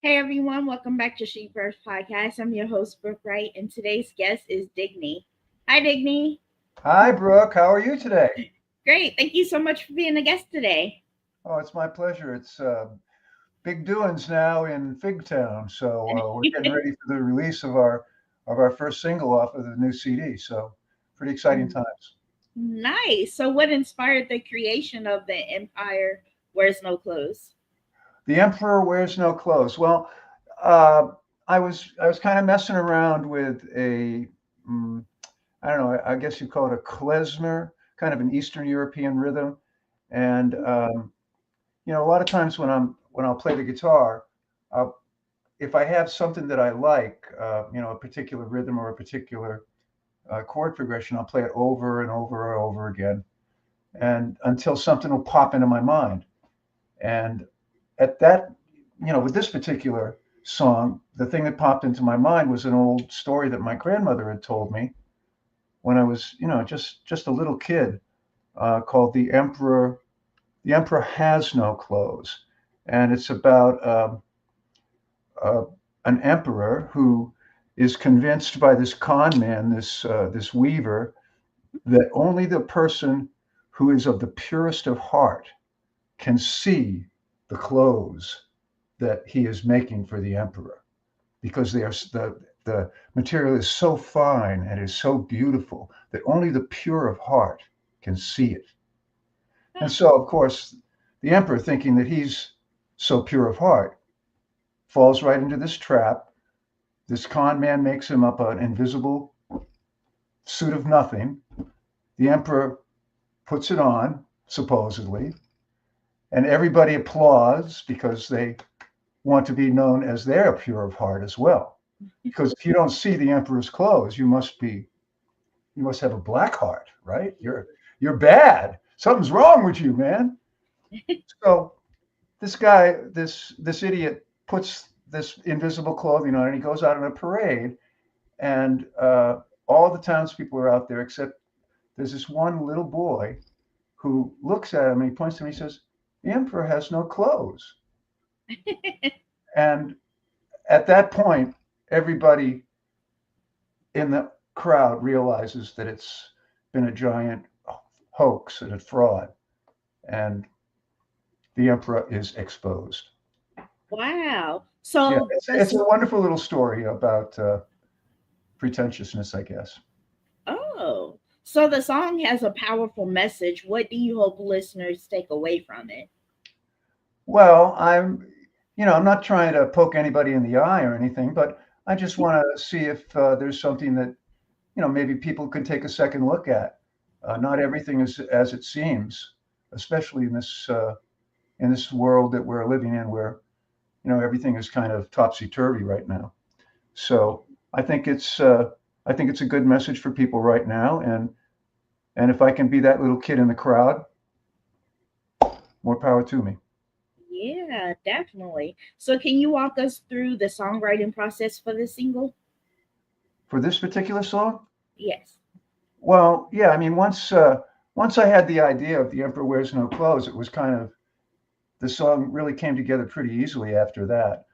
Hey everyone, welcome back to She Birth Podcast. I'm your host, Brooke Wright, and today's guest is Digney. Hi, Digney. Hi, Brooke. How are you today? Great. Thank you so much for being a guest today. Oh, it's my pleasure. It's big doings now in Figtown, so we're getting ready for the release of our first single off of the new CD. So, pretty exciting times. Nice. So, what inspired the creation of the Empire Wears No Clothes? The Emperor Wears No Clothes. Well, uh, I was kind of messing around with mm, I don't know. I guess you call it a klezmer, kind of an Eastern European rhythm, and a lot of times when I'll play the guitar, I'll, if I have something that I like, a particular rhythm or a particular chord progression, I'll play it over and over and over again, and until something will pop into my mind. And at that, with this particular song, the thing that popped into my mind was an old story that my grandmother had told me when I was, just a little kid, called The Emperor Has No Clothes, and it's about uh, an emperor who is convinced by this con man, this weaver, that only the person who is of the purest of heart can see the clothes that he is making for the emperor, because the material is so fine and is so beautiful that only the pure of heart can see it. And so, of course, the emperor, thinking that he's so pure of heart, falls right into this trap. This con man makes him up an invisible suit of nothing. The emperor puts it on, supposedly, and everybody applauds because they want to be known as they're pure of heart as well. Because if you don't see the emperor's clothes, you must have a black heart, right? You're bad. Something's wrong with you, man. So this guy, this idiot, puts this invisible clothing on, and he goes out on a parade, and all the townspeople are out there except there's this one little boy who looks at him and he points to him. He says, "The emperor has no clothes." And at that point, everybody in the crowd realizes that it's been a giant hoax and a fraud, and the emperor is exposed. Wow. Yeah, So, it's a wonderful little story about pretentiousness, I guess. so the song has a powerful message. What do you hope listeners take away from it? Well, I'm not trying to poke anybody in the eye or anything, but I just want to see if there's something that, maybe people could take a second look at. Not everything is as it seems, especially in this world that we're living in, where everything is kind of topsy turvy right now. So I think it's a good message for people right now, and if I can be that little kid in the crowd, more power to me. Yeah, definitely. So, can you walk us through the songwriting process for the single? For this particular song, Yes. well, yeah, I mean, once I had the idea of The Emperor Wears No Clothes, it was kind of, the song really came together pretty easily after that.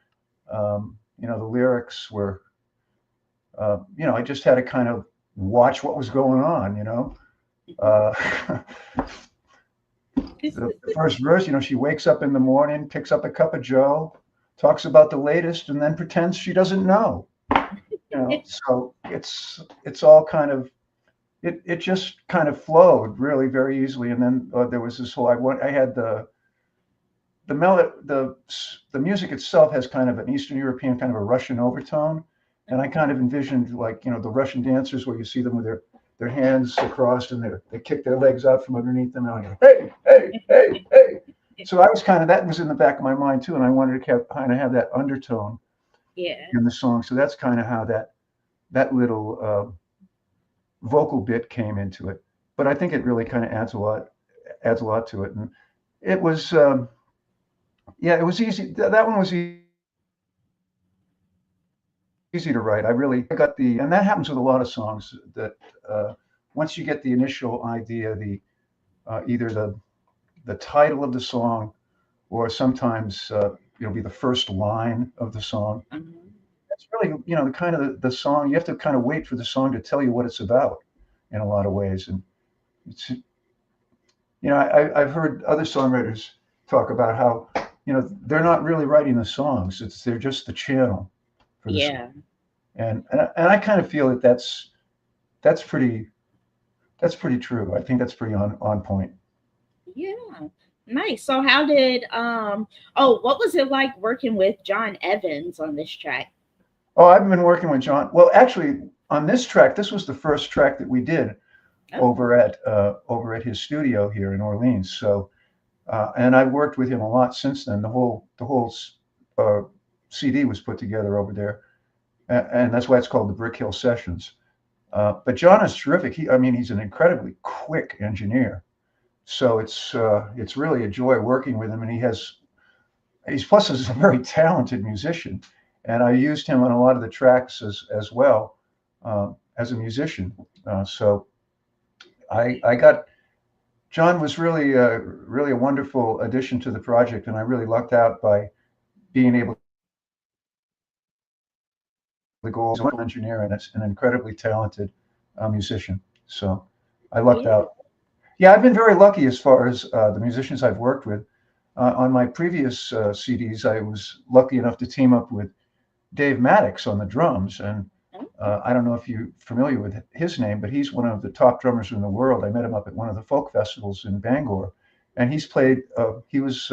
The lyrics were, I just had to kind of watch what was going on. Uh, the first verse, she wakes up in the morning, picks up a cup of Joe, talks about the latest, and then pretends she doesn't know. So it's all kind of, it just kind of flowed really very easily. And then there was this whole, I had the melody, the music itself has kind of an Eastern European, kind of a Russian overtone, and I kind of envisioned, like, the Russian dancers, where you see them with their hands across, and they kick their legs out from underneath them, and I go, hey, hey, hey, hey. So I was kind of, that was in the back of my mind too, and I wanted to kind of have that undertone Yeah. in the song. So that's kind of how that little vocal bit came into it. But I think it really kind of adds a lot to it. And it was yeah, it was easy. That one was easy to write. I really got the, and that happens with a lot of songs that once you get the initial idea, either the title of the song, or sometimes it'll be the first line of the song. Mhm. That's really, the kind of the song. You have to kind of wait for the song to tell you what it's about in a lot of ways. And it's, I've heard other songwriters talk about how, they're not really writing the songs. They're just the channel for the song. Yeah. And I kind of feel that that's pretty that's pretty true. I think that's pretty on point. Yeah. Nice. So how did what was it like working with Jon Evans on this track? Oh, I've been working with John. Well, actually, on this track, this was the first track that we did Oh, over at his studio here in Orleans. So, and I've worked with him a lot since then. The whole uh, CD was put together over there, and that's why it's called the Brick Hill Sessions. But John is terrific. I mean, he's an incredibly quick engineer. So it's really a joy working with him, and he's plus is a very talented musician, and I used him on a lot of the tracks as well as a musician. So I got John was really a wonderful addition to the project, and I really lucked out by being able to go along with him. He's a wonderful engineer and it's an incredibly talented musician. So I lucked yeah. out. Yeah, I've been very lucky as far as the musicians I've worked with. On my previous CDs, I was lucky enough to team up with Dave Maddox on the drums. And Oh, I don't know if you're familiar with his name, but he's one of the top drummers in the world. I met him up at one of the folk festivals in Bangor. And he was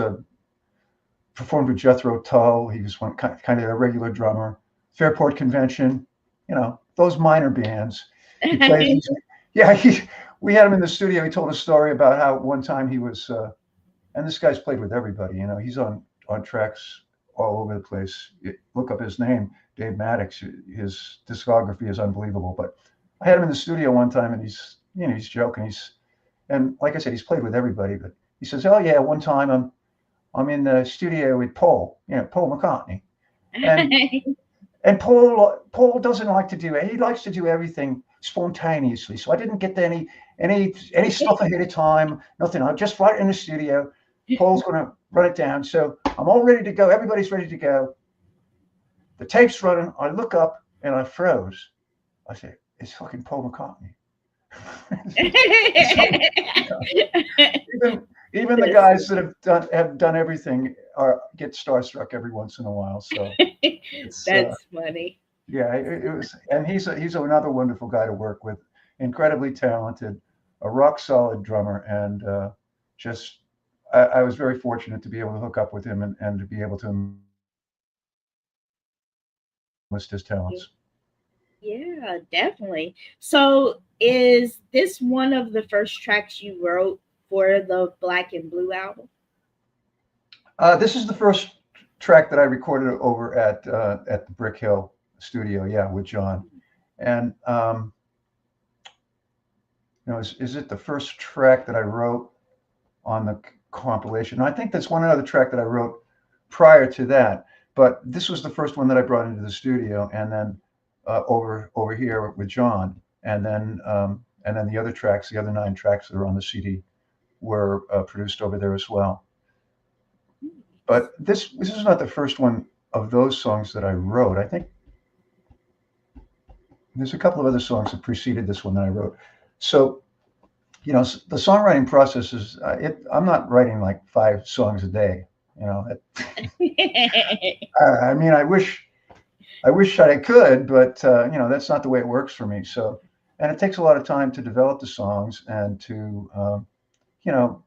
performed with Jethro Tull. He was one kind of a regular drummer. Fairport Convention, those minor bands. He plays. Yeah, we had him in the studio. He told a story about how one time he was, and this guy's played with everybody. He's on tracks all over the place. Look up his name, Dave Maddox. His discography is unbelievable. But I had him in the studio one time, and he's joking. And like I said, he's played with everybody. But he says, "Oh yeah, one time I'm in the studio with Paul, Paul McCartney, and and Paul doesn't like to do it. He likes to do everything spontaneously. So I didn't get any stuff ahead of time. Nothing. I just right in the studio. Paul's going to run it down. So I'm all ready to go. Everybody's ready to go. The tape's running. I look up and I froze. I said, "It's fucking Paul McCartney." So, you know, even the That's guys that have done everything get starstruck every once in a while. So it's that's funny. yeah, it was, and he's another wonderful guy to work with, incredibly talented, a rock solid drummer, and just I was very fortunate to be able to hook up with him and to be able to enlist his talents. Yeah, definitely. So, is this one of the first tracks you wrote for the Black and Blue album? This is the first track that I recorded over at the Brick Hill studio, yeah, with John. And is it the first track that I wrote on the compilation? I think that's one other track that I wrote prior to that, but this was the first one that I brought into the studio, and then over here with John, and then the other tracks, the other 9 tracks that are on the CD, were produced over there as well. But this is not the first one of those songs that I wrote. I think there's a couple of other songs that preceded this one that I wrote. So the songwriting process is I'm not writing like 5 songs a day. I mean, I wish that I could, but that's not the way it works for me. So, and it takes a lot of time to develop the songs and you know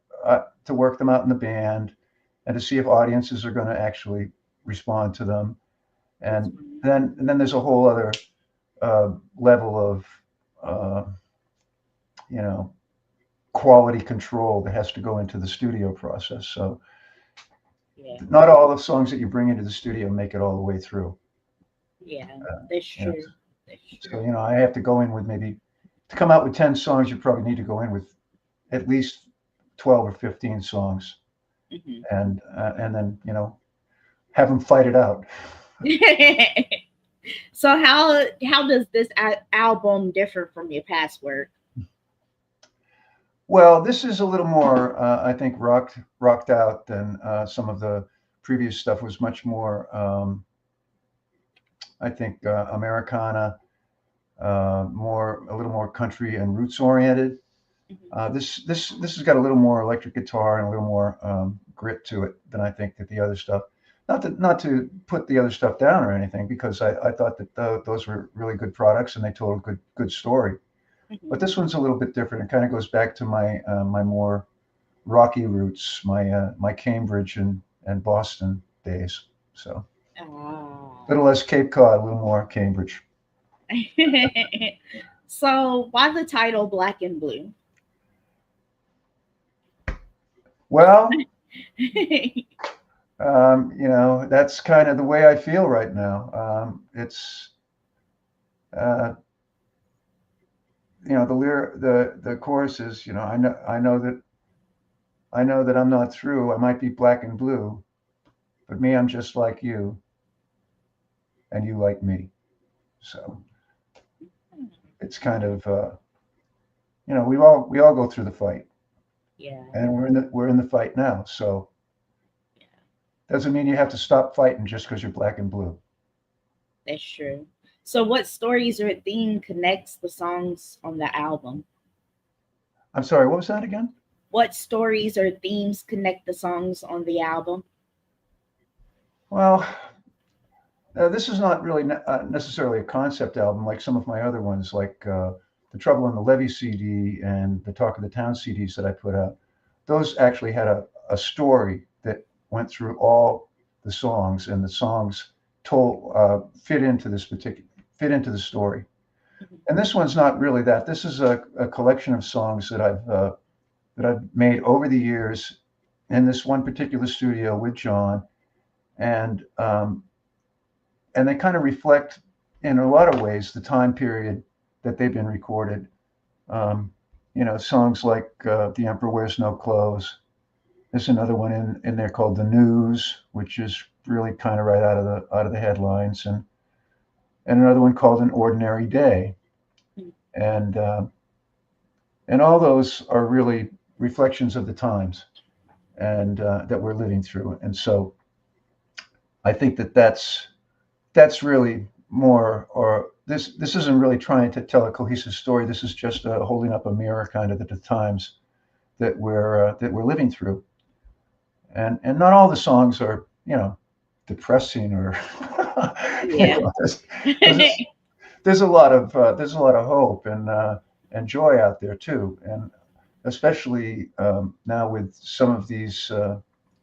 to work them out in the band and to see if audiences are going to actually respond to them. That's And funny. then there's a whole other level of uh, you know quality control that has to go into the studio process. So Yeah, not all the songs that you bring into the studio make it all the way through. yeah, that's You know, true. That's so true. I have to go in with maybe to come out with 10 songs. You probably need to go in with at least 12 or 15 songs Mhm. and then have them fight it out. So how does this album differ from your past work? Well, this is a little more, I think, rocked out than some of the previous stuff. Was much more, I think, Americana, more a little more country and roots oriented. Mhm. This has got a little more electric guitar and a little more grit to it than I think that the other stuff. Not to put the other stuff down or anything, because I thought that those were really good products and they told a good story. But Mhm. this one's a little bit different. It kind of goes back to my more rocky roots, my Cambridge and Boston days. So a Ah. little less Cape Cod, a little more Cambridge. So why the title Black and Blue? Well, that's kind of the way I feel right now. It's uh, the chorus is, I know that I'm not through. I might be black and blue, but me, I'm just like you, and you like me. So it's kind of we all go through the fight, Yeah, and we're in the fight now. So doesn't mean you have to stop fighting just because you're black and blue. that's true. So what stories or theme connects the songs on the album? I'm sorry, what was that again? What stories or themes connect the songs on the album? Well, this is not really necessarily a concept album like some of my other ones, like the Trouble on the Levee CD and the Talk of the Town CDs that I put out. Those actually had a story that went through all the songs, and the songs told fit into the story. Mhm. And this one's not really that. This is a collection of songs that I've made over the years in this one particular studio with Jon, and they kind of reflect, in a lot of ways, the time period that they've been recorded. Um, songs like "The Emperor Wears No Clothes." There's another one in there called "The News," which is really kind of right out of the headlines, and another one called "An Ordinary Day," and all those are really reflections of the times and that we're living through. And so I think that's really more, or this isn't really trying to tell a cohesive story. This is just holding up a mirror kind of at the times that we're living through. And not all the songs are depressing or Yeah. there's, there's a lot of hope and joy out there too, and especially now with some of these. I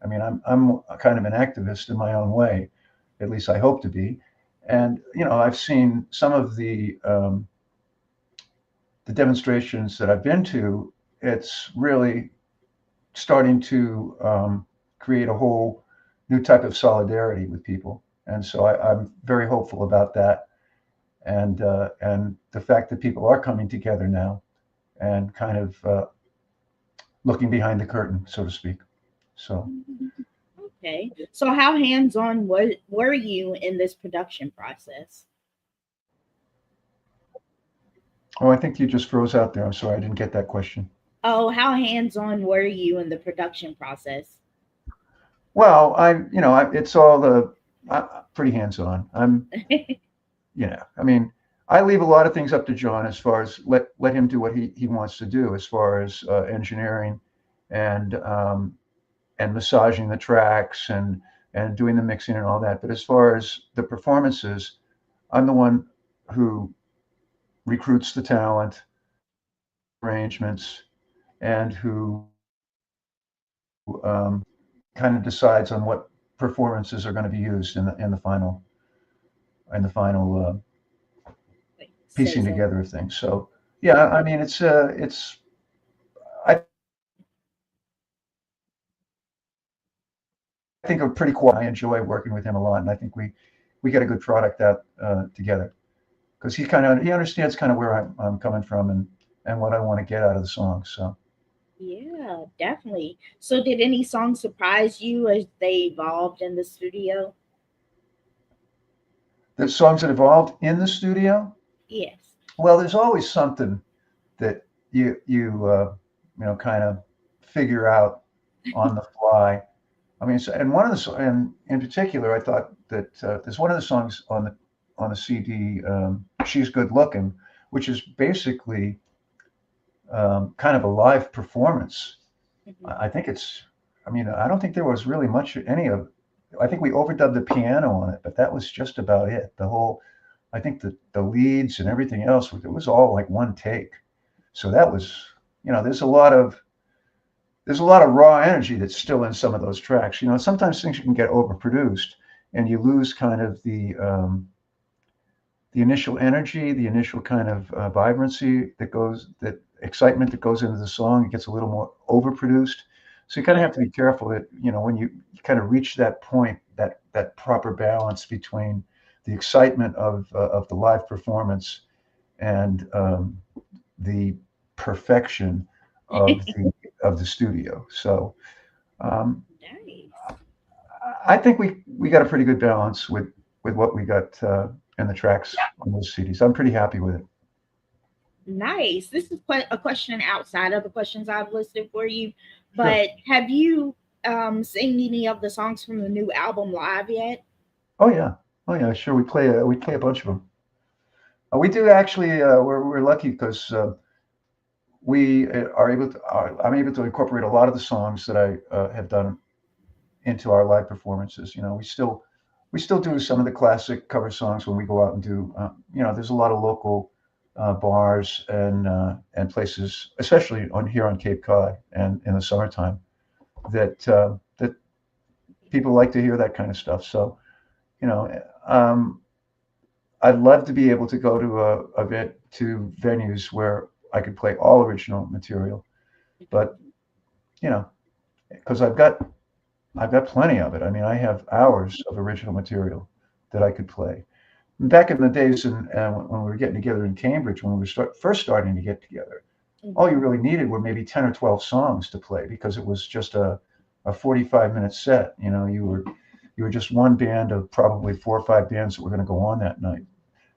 mean, I'm kind of an activist in my own way, at least I hope to be, and I've seen some of the demonstrations that I've been to. It's really starting to create a whole new type of solidarity with people, and so I'm very hopeful about that, and the fact that people are coming together now and kind of looking behind the curtain, so to speak. So, Okay. So how hands-on were you in this production process? oh, I think you just froze out there. I'm sorry, I didn't get that question. Oh, how hands-on were you in the production process? Well, it's all pretty hands-on. I mean, I leave a lot of things up to Jon as far as let him do what he wants to do as far as engineering and massaging the tracks and doing the mixing and all that. But as far as the performances, I'm the one who recruits the talent, arrangements, and who kind of decides on what performances are going to be used in the final Like piecing says together of things. So yeah, I mean it's I think I'm pretty quiet. I enjoy working with him a lot, and I think we get a good product out together because he understands kind of where I'm coming from and what I want to get out of the song. So yeah. Yeah, definitely. So, did any songs surprise you as they evolved in the studio? The songs that evolved in the studio. Yes. Well, there's always something that you know kind of figure out on the fly. I mean, and one of the and in particular, I thought that there's one of the songs on the CD, "She's Good Looking," which is basically kind of a live performance. Hmm. I think it's. I mean, I don't think there was really much any of. I think we overdubbed the piano on it, but that was just about it. The whole, I think the leads and everything else, it was all like one take. So that was, there's a lot of raw energy that's still in some of those tracks. You know, sometimes things can get overproduced, and you lose kind of the initial energy, the initial kind of vibrancy that excitement that goes into the song. It gets a little more overproduced. So you kind of Yeah. have to be careful that when you kind of reach that point, that proper balance between the excitement of the live performance and the perfection of the studio. So um, Nice. I think we got a pretty good balance with what we got in the tracks on those CDs. I'm pretty happy with it. Nice. This is quite a question outside of the questions I've listed for you, Sure. but have you seen any of the songs from the new album live yet? Oh yeah. Oh yeah. Sure. We play a bunch of them. We do actually. We're lucky because we are able to. I'm able to incorporate a lot of the songs that I have done into our live performances. You know, we still do some of the classic cover songs when we go out and do. There's a lot of local bars and places, especially on here on Cape Cod and in the summertime, that people like to hear that kind of stuff. So you know, I'd love to be able to go to a bit to venues where I could play all original material, but you know, because I've got plenty of it. I mean, I have hours of original material that I could play. Back in the days when we were getting together in Cambridge, when we were first starting to get together, all you Hmm. really needed were maybe 10 or 12 songs to play because it was just a 45-minute set. You know, you were just one band of probably four or five bands that were going to go on that night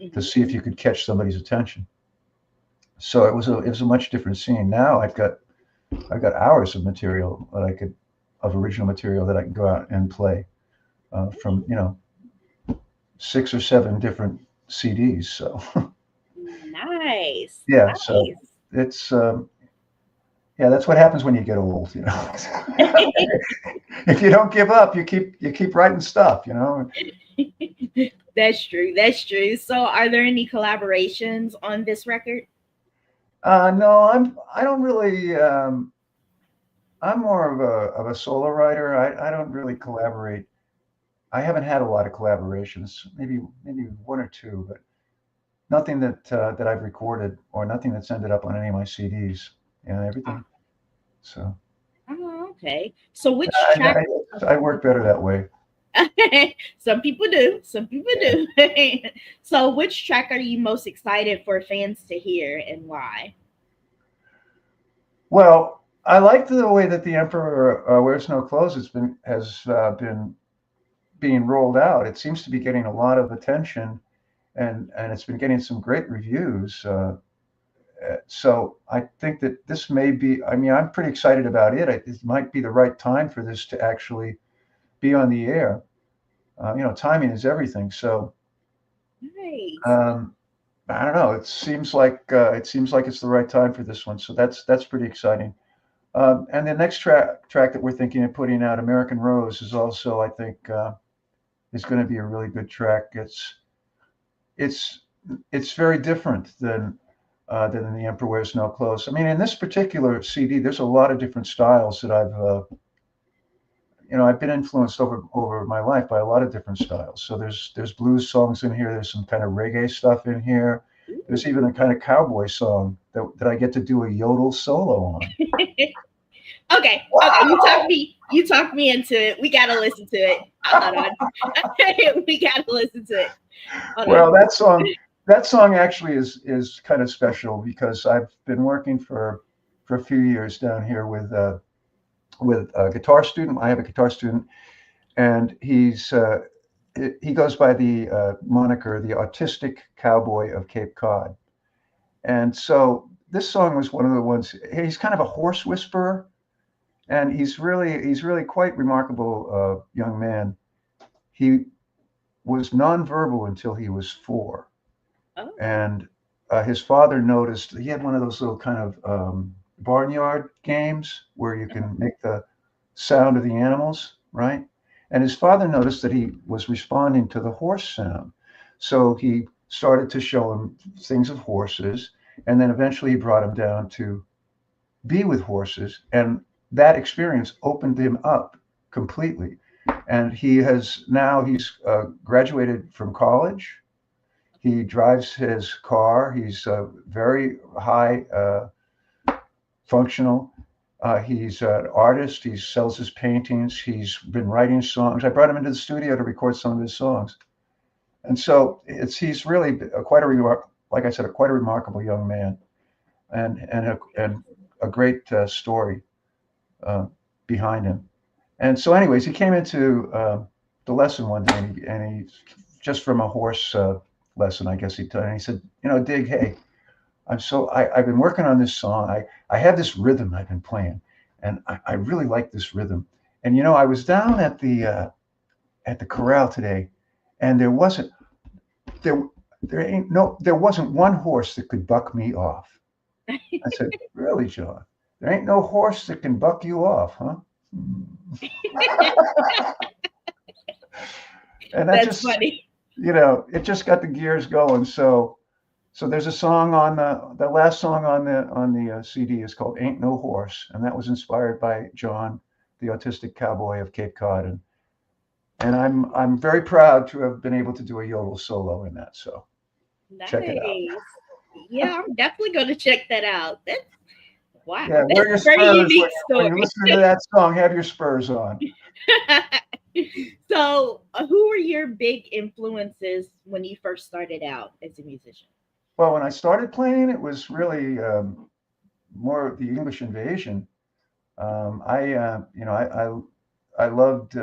to Hmm. see if you could catch somebody's attention. So it was a much different scene. Now I've got hours of material that I could of original material that I can go out and play from six or seven different CDs. So Nice. yeah, so Nice. it's yeah, that's what happens when you get old. You know, if you don't give up, you keep writing stuff. You know. That's true. That's true. So, are there any collaborations on this record? No, I don't really. I'm more of a solo writer. I don't really collaborate. I haven't had a lot of collaborations. Maybe one or two, but nothing that I've recorded or nothing that's ended up on any of my CDs. And everything. So Oh, okay. So, which track? I work better that way. Some people do. Some people Yeah. do. So, which track are you most excited for fans to hear and why? Well, I like the way that the Emperor Wears No Clothes has been being rolled out. It seems to be getting a lot of attention, and it's been getting some great reviews. So I think that this may be. I mean, I'm pretty excited about it. It might be the right time for this to actually be on the air. Timing is everything. So Nice. um, I don't know. It seems like it's the right time for this one. So that's pretty exciting. And the next track that we're thinking of putting out, American Rose, is also I think is going to be a really good track. It's it's very different than the Emperor Wears No Clothes. I mean, in this particular CD, there's a lot of different styles that I've been influenced over my life by a lot of different styles. So there's blues songs in here. There's some kind of reggae stuff in here. There's Ooh. even a kind of cowboy song that I get to do a yodel solo on. Okay, okay. You talked me into it. We gotta listen to it. Hold on. We gotta listen to it. Hold Well, on. that song actually is kind of special because I've been working for for a few years down here with a guitar student. I have a guitar student, and he goes by the moniker the Autistic Cowboy of Cape Cod. And so this song was one of the ones. He's kind of a horse whisperer, and he's really quite remarkable young man. He was nonverbal until he was 4, Oh. and his father noticed he had one of those little kind of barnyard games where you can make the sound of the animals, right? And his father noticed that he was responding to the horse sound, so he started to show him things of horses, and then eventually he brought him down to be with horses, and that experience opened him up completely. And he's graduated from college. He drives his car. He's very high functional. He's an artist. He sells his paintings. He's been writing songs. I brought him into the studio to record some of his songs, and so he's really like I said, quite a remarkable young man, and a great story behind him. And so, anyways, he came into the lesson one day, and he just from a horse lesson, I guess and he said, Dig, hey, I've been working on this song. I have this rhythm I've been playing, and I really like this rhythm. And I was down at the corral today, and there there wasn't one horse that could buck me off. I said, really, John? There ain't no horse that can buck you off, huh? And That's funny. It just got the gears going. So there's a song on the last song on the CD is called "Ain't No Horse," and that was inspired by John, the Autistic Cowboy of Cape Cod, and I'm very proud to have been able to do a yodel solo in that. So check it out. Nice. Yeah, I'm definitely going to check that out. That's wow. Yeah, wear That's your a very spurs unique when you're story. listening to that song. Have your spurs on. So, who were your big influences when you first started out as a musician? Well, when I started playing, it was really more of the English Invasion. I loved,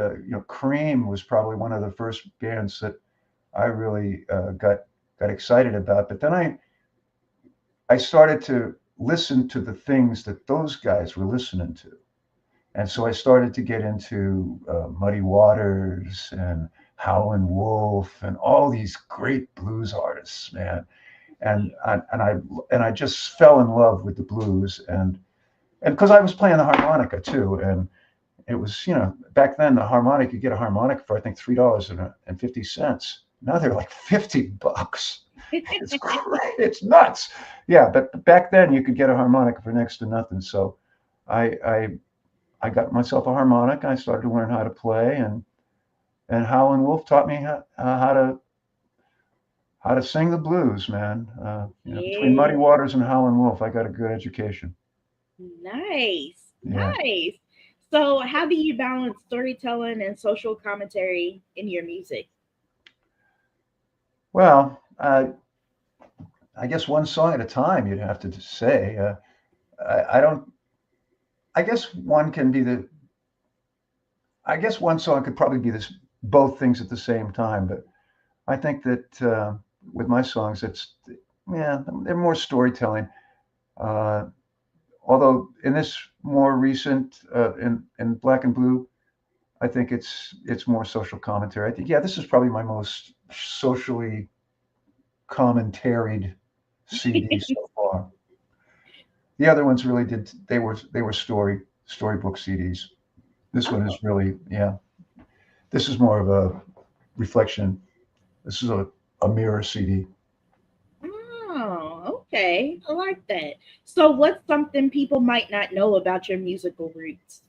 Cream was probably one of the first bands that I really got excited about. But then I started to listen to the things that those guys were listening to. And so I started to get into Muddy Waters and Howlin' Wolf and all these great blues artists, man. And I just fell in love with the blues, and because I was playing the harmonica too, and it was, back then the harmonica, you get a harmonica for I think $3.50. Now they're like $50. It's great. It's nuts. Yeah, but back then you could get a harmonica for next to nothing. So I I got myself a harmonica. I started to learn how to play, and Howlin' Wolf taught me how to sing the blues, man. Between Muddy Yeah. Waters and Howlin' Wolf, I got a good education. Nice. Yeah. Nice. So, how do you balance storytelling and social commentary in your music? Well, I guess one song at a time, you'd have to say. I don't. I guess one can be the. I guess one song could probably be this both things at the same time. But I think that with my songs, they're more storytelling. Uh, Although in this more recent in Black and Blue, I think it's more social commentary. I think this is probably my most socially commentaried CD so far. The other ones really did they were storybook CDs. This one Oh, is really This is more of a reflection. This is a mirror CD. oh, okay. I like that. So, what's something people might not know about your musical roots?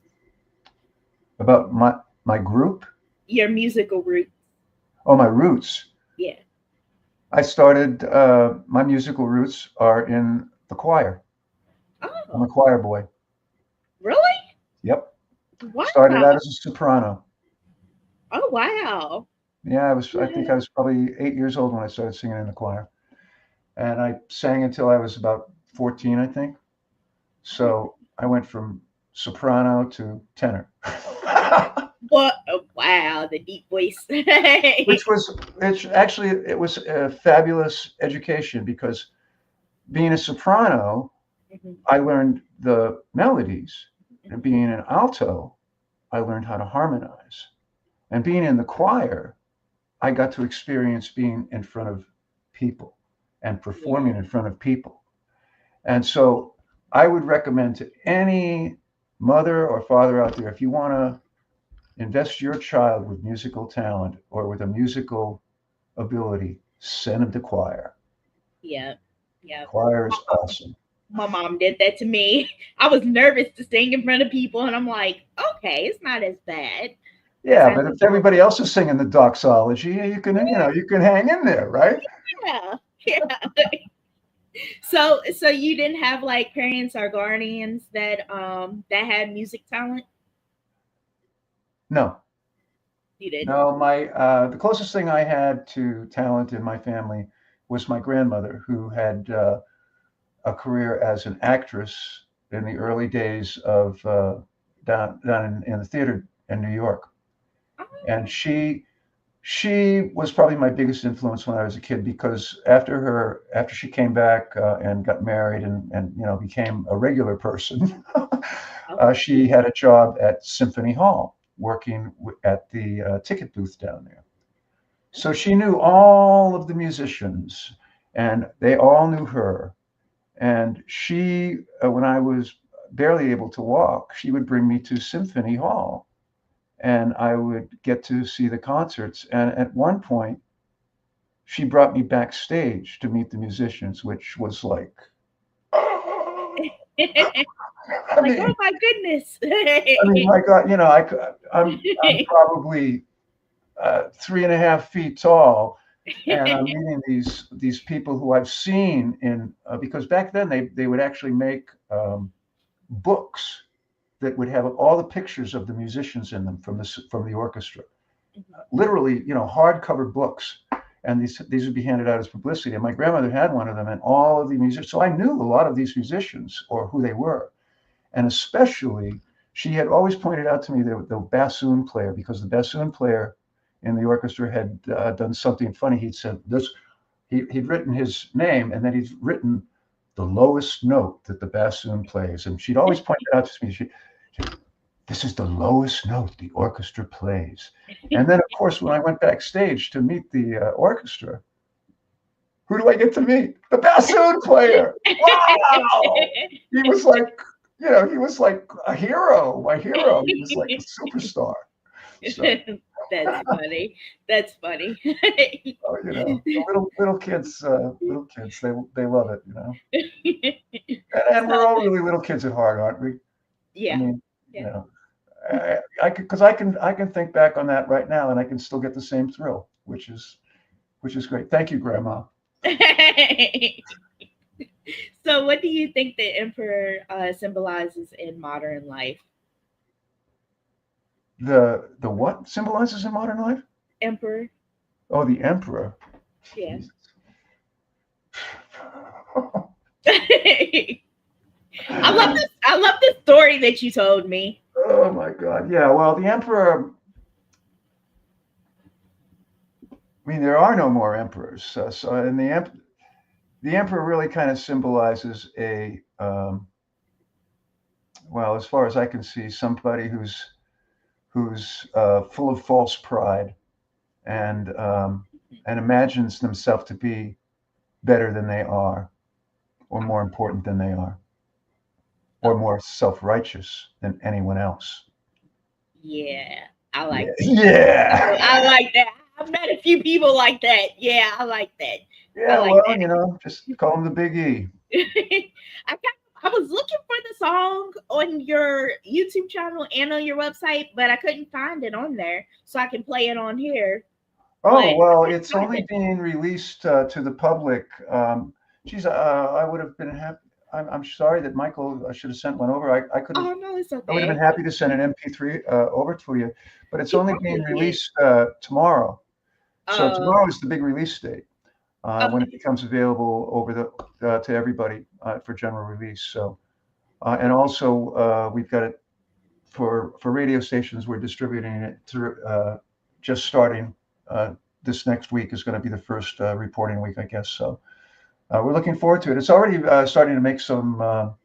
About my group. Your musical roots. Oh, my roots. Yeah. I started my musical roots are in the choir. I'm a Oh, choir boy. really? Yep. Started out Wow. as a soprano. Oh, wow. Yeah, I think I Yeah. was probably 8 years old when I started singing in the choir. And I sang until I was about 14, I think. So I went from soprano to tenor. What? Oh, wow, the deep voice. Which actually it was a fabulous education because being a soprano, Mhm. I learned the melodies, and being an alto, I learned how to harmonize. And being in the choir, I got to experience being in front of people and Yeah. performing in front of people. And so I would recommend to any mother or father out there, if you want to invest your child with musical talent or with a musical ability, send them to choir. Yeah. Yeah. Choir is awesome. My mom did that to me. I was nervous to sing in front of people, and I'm like, okay, it's not as bad as Yeah, I but if thought. everybody else is singing the doxology, you can hang in there, right? Yeah, yeah. So you didn't have like parents or guardians that had music talent? No, You didn't. no. My the closest thing I had to talent in my family was my grandmother, who had a career as an actress in the early days of down in the theater in New York, and Oh, she was probably my biggest influence when I was a kid because after she came back and got married and became a regular person, okay. she had a job at Symphony Hall working at the ticket booth down there. So she knew all of the musicians, and they all knew her. And she, when I was barely able to walk, she would bring me to Symphony Hall, and I would get to see the concerts. And at one point, she brought me backstage to meet the musicians, which was like, I Like, oh mean, my goodness. my God, I'm probably 3.5 feet tall, and I'm meeting these people who I've seen in because back then they would actually make books that would have all the pictures of the musicians in them from the orchestra. Literally, hardcover books, and these would be handed out as publicity. And my grandmother had one of them, and all of the musicians. So I knew a lot of these musicians or who they were, and especially she had always pointed out to me the bassoon player because the bassoon player in the orchestra had done something funny. He'd said this. He'd written his name, and then he'd written the lowest note that the bassoon plays, and she'd always point it out to me. This is the lowest note the orchestra plays. And then, of course, when I went backstage to meet the orchestra, who do I get to meet? The bassoon player. Wow! He was like, he was like a hero, my hero. He was like a superstar. So, That's funny. That's funny. little kids, they love it, and we're So, all really little kids at heart, aren't we? I yeah, mean, you yeah. know, because I can think back on that right now, and I can still get the same thrill, which is great. Thank you, Grandma. So, what do you think the emperor symbolizes in modern life? The what symbolizes in modern life? Emperor, Oh, the emperor. yeah. Jesus. I love this. I love the story that you told me. Oh my God. Yeah. Well, the emperor. I mean, there are no more emperors. And the emperor really kind of symbolizes well, as far as I can see, somebody who's full of false pride and and imagines themselves to be better than they are, or more important than they are, or Okay. more self-righteous than anyone else. Yeah, I Yeah. like that. I Yeah. like that. I've met a few people like that. Yeah, I like that. I Yeah. like Well, that. just call him the Big E. I was looking for the song on your YouTube channel and on your website, but I couldn't find it on there, so I can play it on here. But Oh, I well, couldn't it's find only it. being released to the public. Geez, I would have been happy. I'm sorry that Michael should have sent one over. Oh no, it's I would have been okay. happy to send an MP3 over to you, but it's You only being probably did. released tomorrow. So Uh, tomorrow is the big release date when it okay. becomes available over to everybody for general release. So And also we've got it for radio stations. We're distributing it through just starting this next week is going to be the first reporting week, I guess. So we're looking forward to it. It's already starting to make some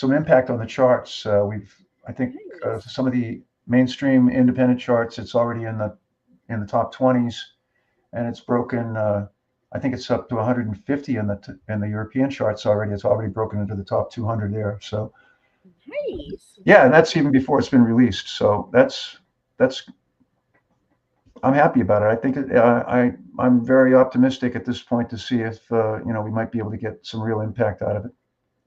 impact on the charts. I think some of the mainstream independent charts. It's already in the top 20s, and it's broken. I think it's up to 150 in the European charts already. It's already broken into the top 200 there. So, nice. Yeah, and that's even before it's been released. So that's I'm happy about it. I think I'm very optimistic at this point to see if we might be able to get some real impact out of it.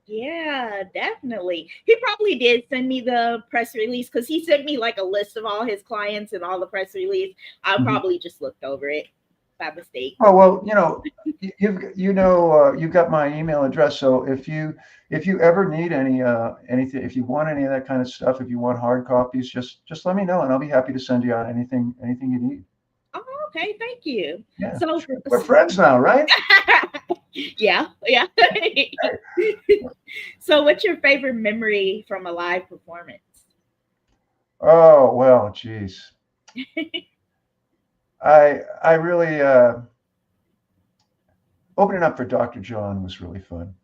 Yeah, definitely. He probably did send me the press release because he sent me like a list of all his clients and all the press release. I probably just looked over it by mistake. Oh well, you've got my email address. So if you ever need anything, if you want any of that kind of stuff, if you want hard copies, just let me know, and I'll be happy to send you out anything you need. Oh, okay, thank you. Yeah, so we're friends now, right? Yeah. So what's your favorite memory from a live performance? Oh well, geez. I really opening up for Dr. Jon was really fun.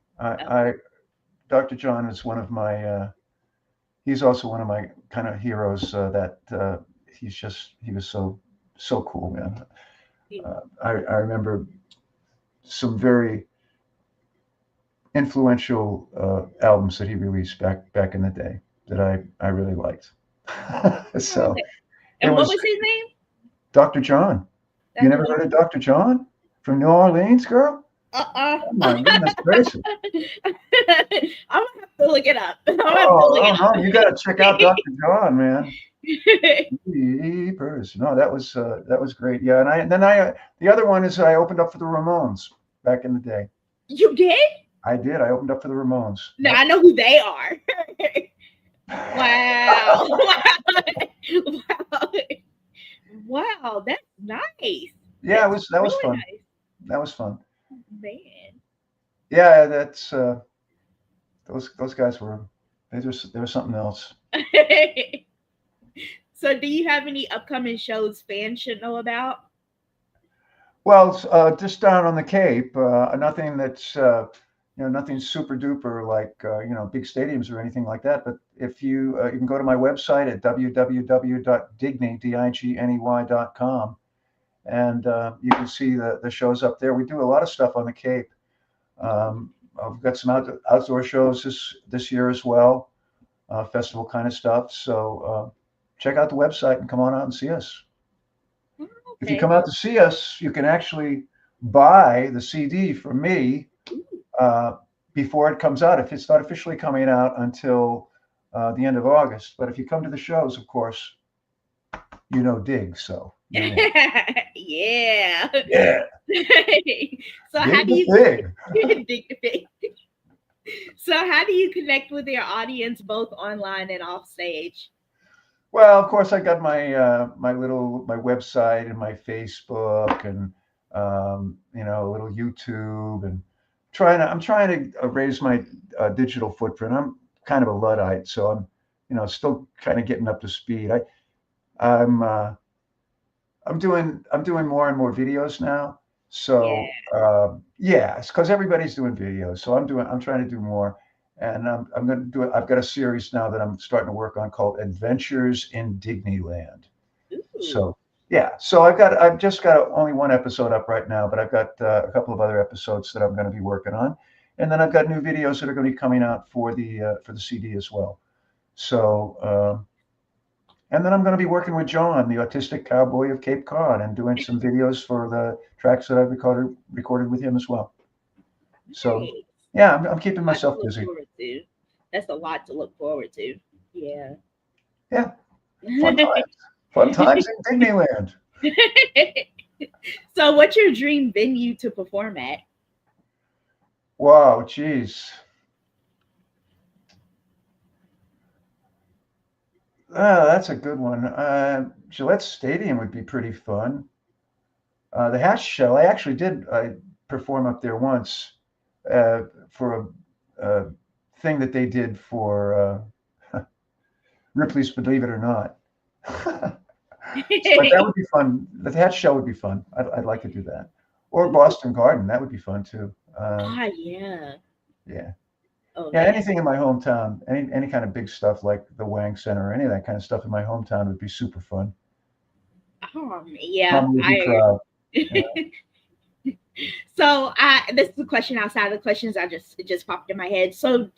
Dr. Jon is one of my he's also one of my kind of heroes that he was so cool, man. I remember some very influential albums that he released back in the day that I really liked. So, and what was his name? Dr. Jon. You never heard of Dr. Jon from New Orleans, girl? Oh my goodness gracious! I'm gonna have to look it up. No, you got to check out Dr. Jon, man. No, that was great. Yeah, and the other one is I opened up for the Ramones back in the day. You did? I did. I opened up for the Ramones. No, I know who they are. Wow. Wow, that's nice. Yeah, that was fun. Nice. That was fun. Man. Yeah, that's those guys were they were something else. So do you have any upcoming shows fans should know about? Well, just down on the Cape, nothing that's nothing super duper like big stadiums or anything like that. But if you can go to my website at www.digney.com, and you can see the shows up there. We do a lot of stuff on the Cape. I've got some outdoor shows this year as well, festival kind of stuff. So check out the website and come on out and see us. Okay. If you come out to see us, you can actually buy the CD from me before it comes out. If it's not officially coming out until the end of August, but if you come to the shows, of course, Dig. So yeah. So how do you So how do you connect with your audience both online and off stage? Well, of course, I got my my website and my Facebook and a little YouTube, and I'm trying to raise my digital footprint. I'm kind of a Luddite, so I'm still kind of getting up to speed. I'm doing more and more videos now. So it's because everybody's doing videos. So I'm trying to do more, and I'm going to do it. I've got a series now that I'm starting to work on called Adventures in Digneyland. So so I've just got only one episode up right now, but I've got a couple of other episodes that I'm going to be working on, and then I've got new videos that are going to be coming out for the CD as well. So. And then I'm going to be working with Jon, the autistic cowboy of Cape Cod, and doing some videos for the tracks that I've recorded with him as well. So, yeah, I'm keeping myself busy. That's a lot to look forward to. Yeah. Yeah. Fun times. Fun times in Digneyland. So, what's your dream venue to perform at? Wow, geez. That's a good one. Gillette Stadium would be pretty fun. The Hash Shell, I actually did perform up there once for a thing that they did for Ripley's Believe It or Not. But that would be fun. That show would be fun. I'd like to do that. Or Boston Garden. That would be fun too. Yeah. Yeah. Oh, Yeah, yeah. anything in my hometown, any kind of big stuff like the Wang Center or any of that kind of stuff in my hometown would be super fun. Yeah. Mama would be proud. Yeah. So this is a question outside of the questions. It just popped in my head. So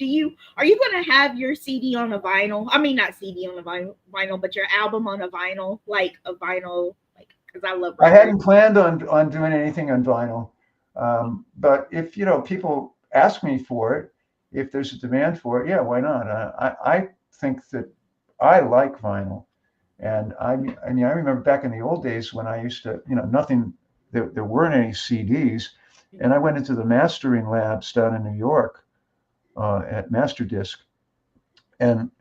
are you going to have your CD on a vinyl? I mean, not CD on a vinyl, but your album on a vinyl, like because I love I records. hadn't planned on doing anything on vinyl, but if people ask me for it, if there's a demand for it, yeah, why not? I think that I like vinyl, and I remember back in the old days when I used to, nothing. There weren't any CDs, and I went into the mastering labs down in New York at Masterdisc, and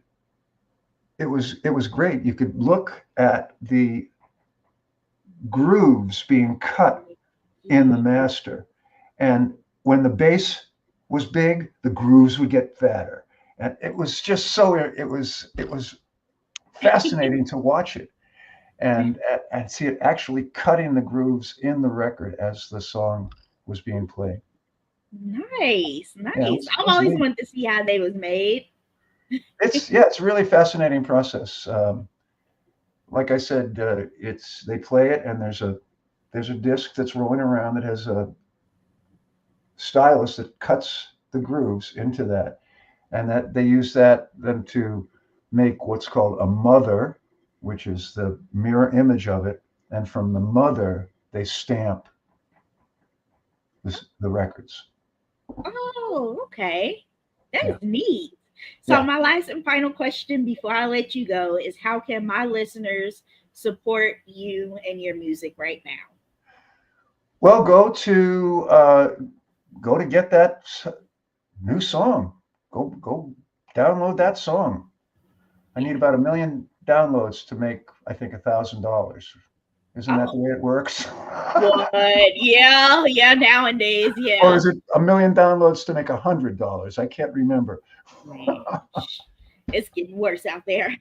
it was great. You could look at the grooves being cut in the master, and when the bass was big, the grooves would get fatter, and it was just it was fascinating to watch it. And see it actually cutting the grooves in the record as the song was being played. Nice. Yeah, I've always wanted to see how they was made. It's a really fascinating process. Like I said, they play it, and there's a disc that's rolling around that has a stylus that cuts the grooves into that, and that they use that then to make what's called a mother, which is the mirror image of it, and from the mother they stamp the records. Oh, okay. That is neat. So my last and final question before I let you go is, how can my listeners support you and your music right now? Well, go to get that new song. Go download that song. I need about 1 million downloads to make, I think, $1,000. Isn't that the way it works? What? Yeah, nowadays, yeah. Or is it 1 million downloads to make $100? I can't remember. It's getting worse out there.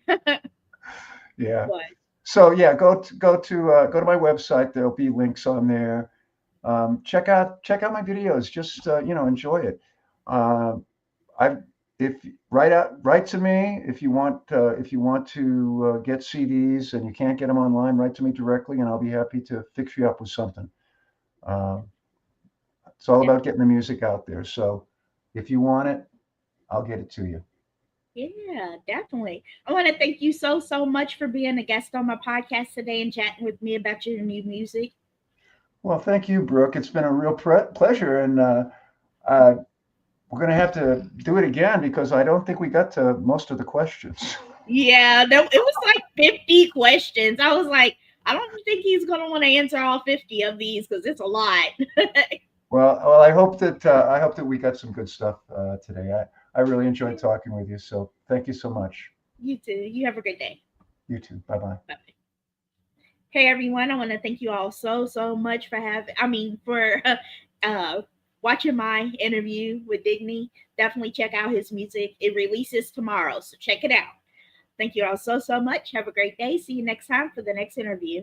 Yeah. What? So yeah, go to my website. There'll be links on there. Check out my videos. Just enjoy it. Write to me if you want to get CDs and you can't get them online. Write to me directly, and I'll be happy to fix you up with something. It's all about getting the music out there. So if you want it, I'll get it to you. Yeah, definitely. I want to thank you so much for being a guest on my podcast today and chatting with me about your new music. Well, thank you, Brooke. It's been a real pleasure, and we're going to have to do it again because I don't think we got to most of the questions. Yeah, it was like 50 questions. I was like, I don't think he's going to want to answer all 50 of these because it's a lot. Well, I hope that we got some good stuff today. I really enjoyed talking with you. So thank you so much. You too. You have a great day. You too. Bye-bye. Bye-bye. Hey everyone, I want to thank you all so much for watching my interview with Digney. Definitely check out his music. It releases tomorrow, so check it out. Thank you all so much. Have a great day. See you next time for the next interview.